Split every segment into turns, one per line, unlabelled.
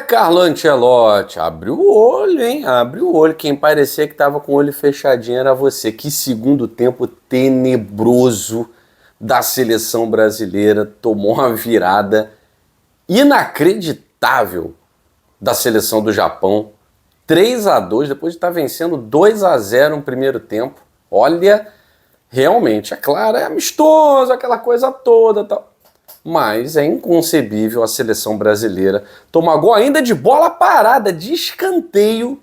Carlo Ancelotti, abre o olho, hein? Abre o olho. Quem parecia que tava com o olho fechadinho era você. Que segundo tempo tenebroso da seleção brasileira. Tomou uma virada inacreditável da seleção do Japão. 3-2, depois de estar vencendo 2-0 no primeiro tempo. Olha, realmente, é claro, é amistoso, aquela coisa toda, tal. Mas é inconcebível a seleção brasileira tomar gol ainda de bola parada, de escanteio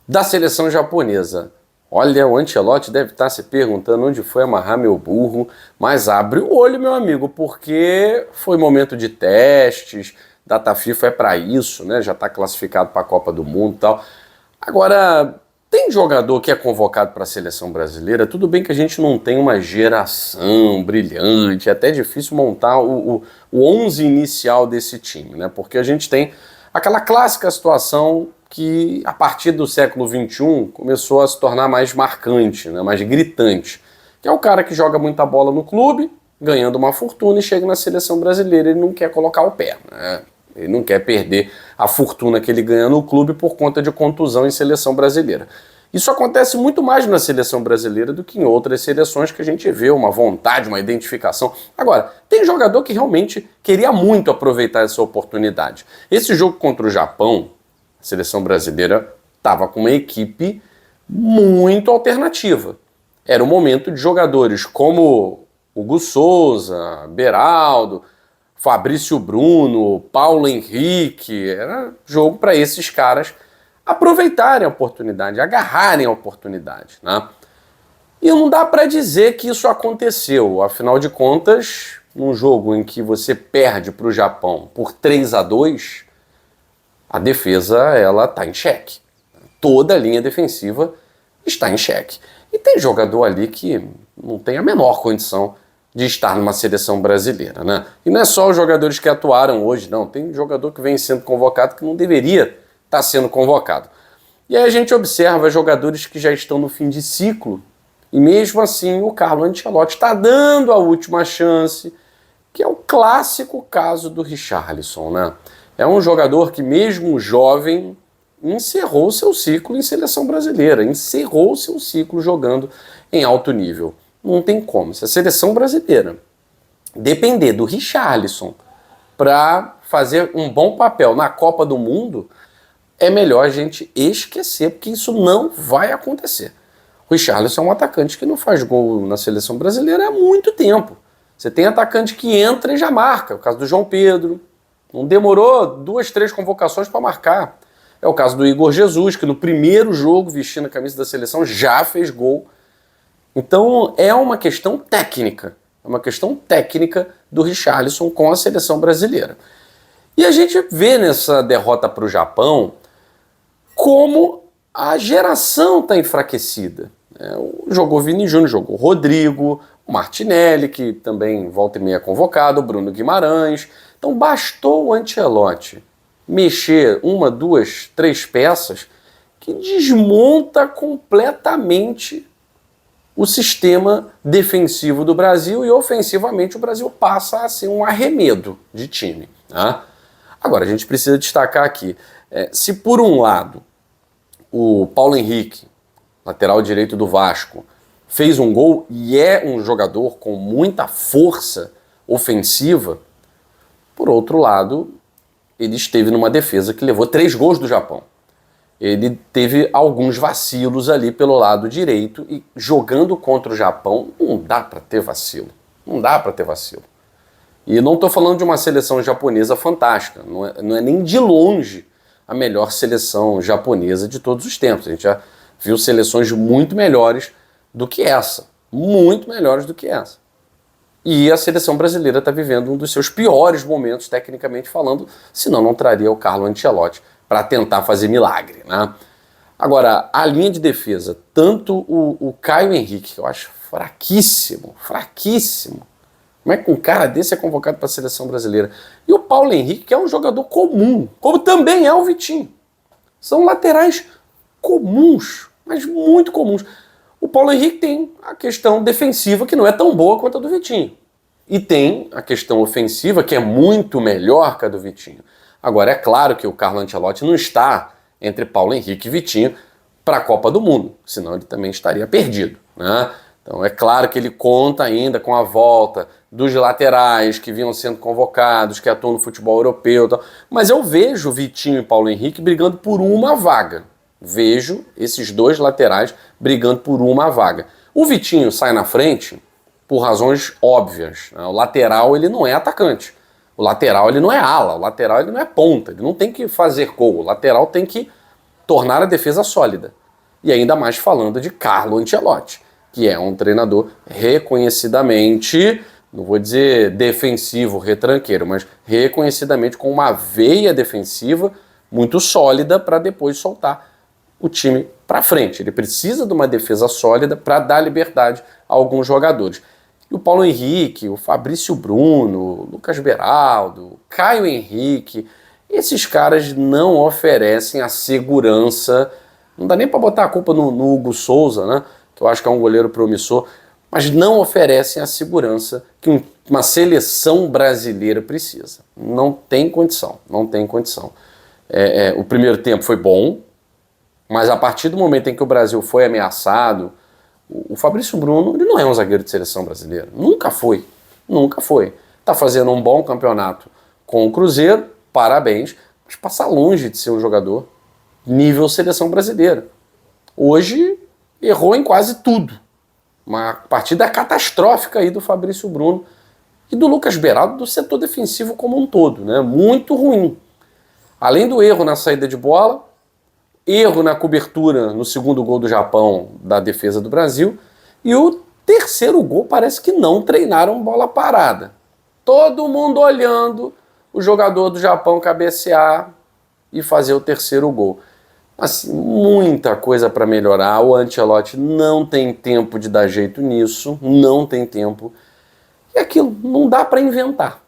da seleção japonesa. Olha, o Ancelotti deve estar se perguntando onde foi amarrar meu burro, mas abre o olho, meu amigo, porque foi momento de testes, data FIFA é para isso, né? Já está classificado para a Copa do Mundo e tal. Agora, tem jogador que é convocado para a seleção brasileira, tudo bem que a gente não tem uma geração brilhante, é até difícil montar o 11 inicial desse time, né? Porque a gente tem aquela clássica situação que a partir do século XXI começou a se tornar mais marcante, né? Mais gritante, que é o cara que joga muita bola no clube, ganhando uma fortuna e chega na seleção brasileira e ele não quer colocar o pé, né? Ele não quer perder a fortuna que ele ganha no clube por conta de contusão em seleção brasileira. Isso acontece muito mais na seleção brasileira do que em outras seleções que a gente vê uma vontade, uma identificação. Agora, tem jogador que realmente queria muito aproveitar essa oportunidade. Esse jogo contra o Japão, a seleção brasileira estava com uma equipe muito alternativa. Era o momento de jogadores como Hugo Souza, Beraldo, Fabrício Bruno, Paulo Henrique, era jogo para esses caras aproveitarem a oportunidade, agarrarem a oportunidade, né? E não dá para dizer que isso aconteceu, afinal de contas, num jogo em que você perde para o Japão por 3-2, a defesa ela está em xeque. Toda a linha defensiva está em xeque. E tem jogador ali que não tem a menor condição de estar numa seleção brasileira, né? E não é só os jogadores que atuaram hoje, não. Tem jogador que vem sendo convocado que não deveria estar sendo convocado. E aí a gente observa jogadores que já estão no fim de ciclo e mesmo assim o Carlo Ancelotti está dando a última chance, que é o clássico caso do Richarlison, né? É um jogador que mesmo jovem encerrou seu ciclo em seleção brasileira, encerrou seu ciclo jogando em alto nível. Não tem como. Se a seleção brasileira depender do Richarlison para fazer um bom papel na Copa do Mundo, é melhor a gente esquecer, porque isso não vai acontecer. O Richarlison é um atacante que não faz gol na seleção brasileira há muito tempo. Você tem atacante que entra e já marca. É o caso do João Pedro. Não demorou 2, 3 convocações para marcar. É o caso do Igor Jesus, que no primeiro jogo, vestindo a camisa da seleção, já fez gol. Então é uma questão técnica. É uma questão técnica do Richarlison com a seleção brasileira. E a gente vê nessa derrota para o Japão como a geração está enfraquecida. Jogou Vini Júnior, jogou Rodrigo, o Martinelli, que também volta e meia é convocado, o Bruno Guimarães. Então bastou o Ancelotti mexer 1, 2, 3 peças que desmonta completamente o sistema defensivo do Brasil e ofensivamente o Brasil passa a ser um arremedo de time. Tá? Agora, a gente precisa destacar aqui, se por um lado o Paulo Henrique, lateral direito do Vasco, fez um gol e é um jogador com muita força ofensiva, por outro lado, ele esteve numa defesa que levou 3 gols do Japão. Ele teve alguns vacilos ali pelo lado direito e jogando contra o Japão não dá para ter vacilo. Não dá para ter vacilo. E não estou falando de uma seleção japonesa fantástica, não é nem de longe a melhor seleção japonesa de todos os tempos. A gente já viu seleções muito melhores do que essa. Muito melhores do que essa. E a seleção brasileira está vivendo um dos seus piores momentos, tecnicamente falando, senão não traria o Carlo Ancelotti para tentar fazer milagre, né? Agora, a linha de defesa, tanto o Caio Henrique, que eu acho fraquíssimo, fraquíssimo. Como é que um cara desse é convocado para a seleção brasileira? E o Paulo Henrique, que é um jogador comum, como também é o Vitinho. São laterais comuns, mas muito comuns. O Paulo Henrique tem a questão defensiva, que não é tão boa quanto a do Vitinho. E tem a questão ofensiva, que é muito melhor que a do Vitinho. Agora, é claro que o Carlo Ancelotti não está entre Paulo Henrique e Vitinho para a Copa do Mundo, senão ele também estaria perdido, né? Então é claro que ele conta ainda com a volta dos laterais que vinham sendo convocados, que atuam no futebol europeu e tal. Mas eu vejo Vitinho e Paulo Henrique brigando por uma vaga. Vejo esses dois laterais brigando por uma vaga. O Vitinho sai na frente por razões óbvias, né? O lateral ele não é atacante. O lateral ele não é ala. O lateral ele não é ponta. Ele não tem que fazer gol. O lateral tem que tornar a defesa sólida. E ainda mais falando de Carlo Ancelotti, que é um treinador reconhecidamente, não vou dizer defensivo, retranqueiro, mas reconhecidamente com uma veia defensiva muito sólida para depois soltar o time para frente. Ele precisa de uma defesa sólida para dar liberdade a alguns jogadores. E o Paulo Henrique, o Fabrício Bruno, o Lucas Beraldo, o Caio Henrique, esses caras não oferecem a segurança. Não dá nem para botar a culpa no Hugo Souza, né? Que eu acho que é um goleiro promissor, mas não oferecem a segurança que uma seleção brasileira precisa. Não tem condição, não tem condição. O primeiro tempo foi bom, mas a partir do momento em que o Brasil foi ameaçado, o Fabrício Bruno ele não é um zagueiro de seleção brasileira. Nunca foi, nunca foi. Está fazendo um bom campeonato com o Cruzeiro, parabéns, mas passa longe de ser um jogador nível seleção brasileira. Hoje errou em quase tudo. Uma partida catastrófica aí do Fabrício Bruno e do Lucas Beraldo, do setor defensivo como um todo, né? Muito ruim. Além do erro na saída de bola, erro na cobertura no segundo gol do Japão da defesa do Brasil, e o terceiro gol parece que não treinaram bola parada. Todo mundo olhando o jogador do Japão cabecear e fazer o terceiro gol. Assim, muita coisa para melhorar. O Ancelotti não tem tempo de dar jeito nisso, não tem tempo. E aquilo não dá para inventar.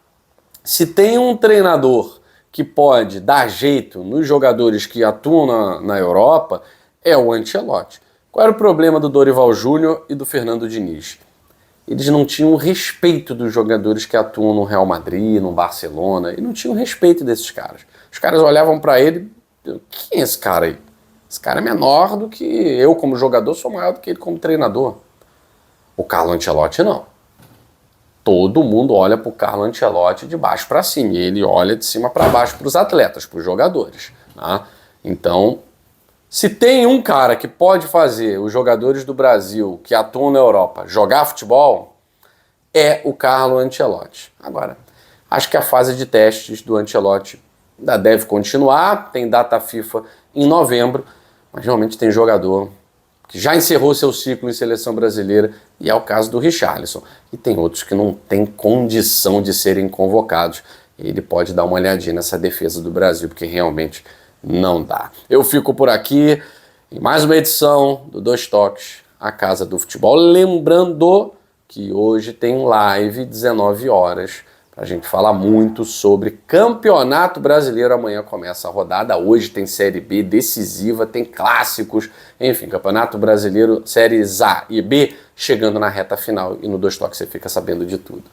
Se tem um treinador que pode dar jeito nos jogadores que atuam na Europa, é o Ancelotti. Qual era o problema do Dorival Júnior e do Fernando Diniz? Eles não tinham respeito dos jogadores que atuam no Real Madrid, no Barcelona, e não tinham respeito desses caras. Os caras olhavam para ele: quem é esse cara aí? Esse cara é menor do que eu como jogador, sou maior do que ele como treinador. O Carlo Ancelotti não. Todo mundo olha para o Carlo Ancelotti de baixo para cima, e ele olha de cima para baixo para os atletas, para os jogadores. Tá? Então, se tem um cara que pode fazer os jogadores do Brasil que atuam na Europa jogar futebol, é o Carlo Ancelotti. Agora, acho que a fase de testes do Ancelotti ainda deve continuar, tem data FIFA em novembro, mas realmente tem jogador que já encerrou seu ciclo em seleção brasileira, e é o caso do Richarlison. E tem outros que não têm condição de serem convocados. Ele pode dar uma olhadinha nessa defesa do Brasil, porque realmente não dá. Eu fico por aqui em mais uma edição do Dois Toques, a Casa do Futebol. Lembrando que hoje tem live 19 horas, para a gente falar muito sobre Campeonato Brasileiro. Amanhã começa a rodada, hoje tem Série B decisiva, tem clássicos, enfim, Campeonato Brasileiro, Séries A e B, chegando na reta final, e no Dois Toques você fica sabendo de tudo.